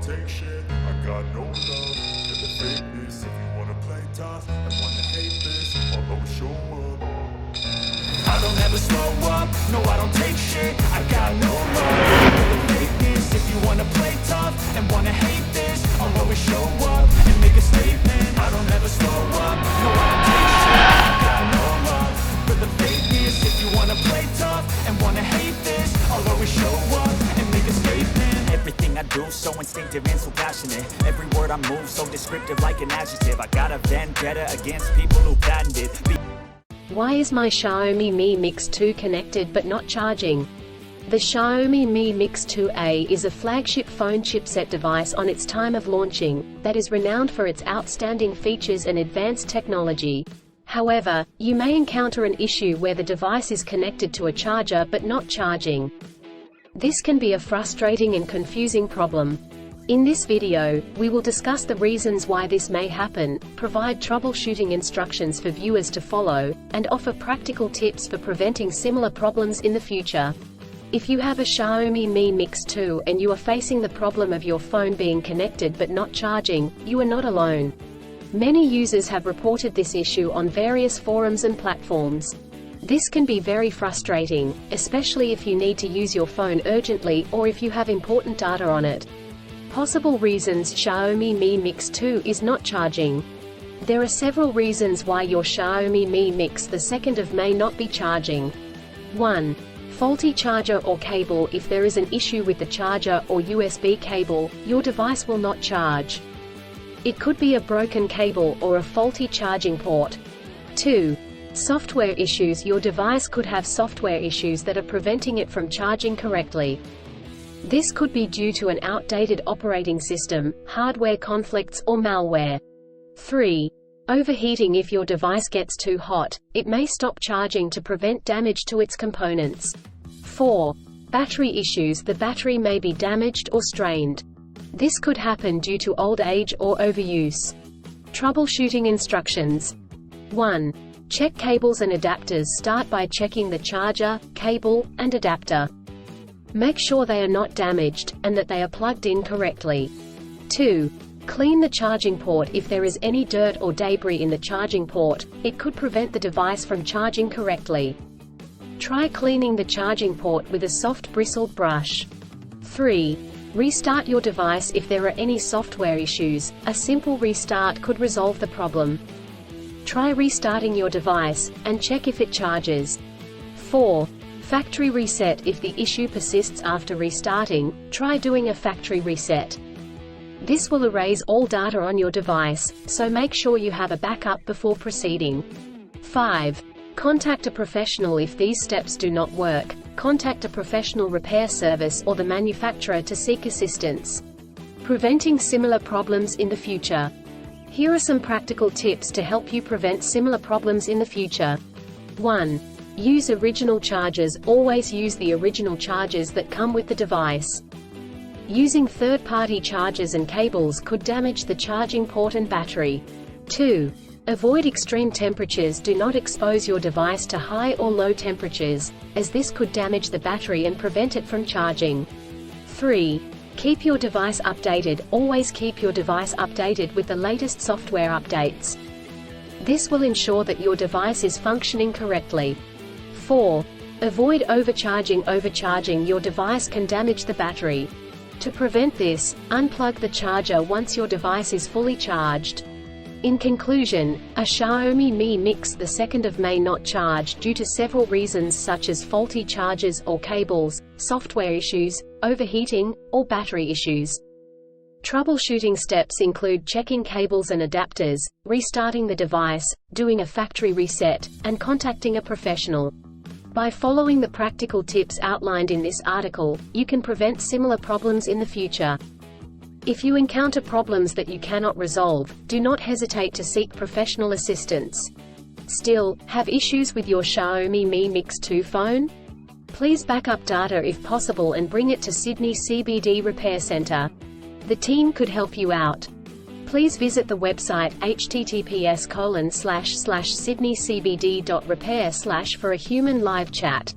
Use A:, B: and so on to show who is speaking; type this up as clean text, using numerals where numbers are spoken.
A: take shit. I got no love for the fakeness. If you wanna play tough and wanna hate this, I'll always show up. I don't ever slow up, no I don't take shit. I got no love for the fakeness. If you wanna play tough and wanna hate this, I'll always show up and make a statement. I don't ever slow up, no I don't take shit. I got no love for the fakeness. If you wanna play tough and wanna hate this, I'll always show up and make a statement.
B: Everything I do so instinctive and so passionate. Every word I move so descriptive like an adjective. I got a vendetta against people who patented.
C: Why is my Xiaomi Mi Mix 2 connected but not charging? The Xiaomi Mi Mix 2A is a flagship phone chipset device on its time of launching, that is renowned for its outstanding features and advanced technology. However, you may encounter an issue where the device is connected to a charger but not charging. This can be a frustrating and confusing problem. In this video, we will discuss the reasons why this may happen, provide troubleshooting instructions for viewers to follow, and offer practical tips for preventing similar problems in the future. If you have a Xiaomi Mi Mix 2 and you are facing the problem of your phone being connected but not charging, you are not alone. Many users have reported this issue on various forums and platforms. This can be very frustrating, especially if you need to use your phone urgently or if you have important data on it. Possible reasons Xiaomi Mi Mix 2 is not charging. There are several reasons why your Xiaomi Mi Mix 2 may not be charging. 1. Faulty charger or cable. If there is an issue with the charger or USB cable, your device will not charge. It could be a broken cable or a faulty charging port. 2. Software issues. Your device could have software issues that are preventing it from charging correctly. This could be due to an outdated operating system, hardware conflicts or malware. 3. Overheating. If your device gets too hot, it may stop charging to prevent damage to its components. 4. Battery issues. The battery may be damaged or strained. This could happen due to old age or overuse. Troubleshooting instructions. 1. Check cables and adapters. Start by checking the charger, cable, and adapter. Make sure they are not damaged, and that they are plugged in correctly. 2. Clean the charging port. If there is any dirt or debris in the charging port, it could prevent the device from charging correctly. Try cleaning the charging port with a soft bristled brush. 3. Restart your device. If there are any software issues, a simple restart could resolve the problem. Try restarting your device, and check if it charges. 4. Factory reset. If the issue persists after restarting, try doing a factory reset. This will erase all data on your device, so make sure you have a backup before proceeding. 5. Contact a professional. If these steps do not work, contact a professional repair service or the manufacturer to seek assistance. Preventing similar problems in the future. Here are some practical tips to help you prevent similar problems in the future. 1. Use original chargers. Always use the original chargers that come with the device. Using third-party chargers and cables could damage the charging port and battery. 2. Avoid extreme temperatures. Do not expose your device to high or low temperatures, as this could damage the battery and prevent it from charging. 3. Keep your device updated. Always keep your device updated with the latest software updates. This will ensure that your device is functioning correctly. 4. Avoid overcharging. Overcharging your device can damage the battery. To prevent this, unplug the charger once your device is fully charged. In conclusion, a Xiaomi Mi Mix 2 may not charge due to several reasons such as faulty chargers or cables, software issues, overheating, or battery issues. Troubleshooting steps include checking cables and adapters, restarting the device, doing a factory reset, and contacting a professional. By following the practical tips outlined in this article, you can prevent similar problems in the future. If you encounter problems that you cannot resolve, do not hesitate to seek professional assistance. Still, have issues with your Xiaomi Mi Mix 2 phone? Please back up data if possible and bring it to Sydney CBD Repair Centre. The team could help you out. Please visit the website https://sydneycbd.repair/ for a human live chat.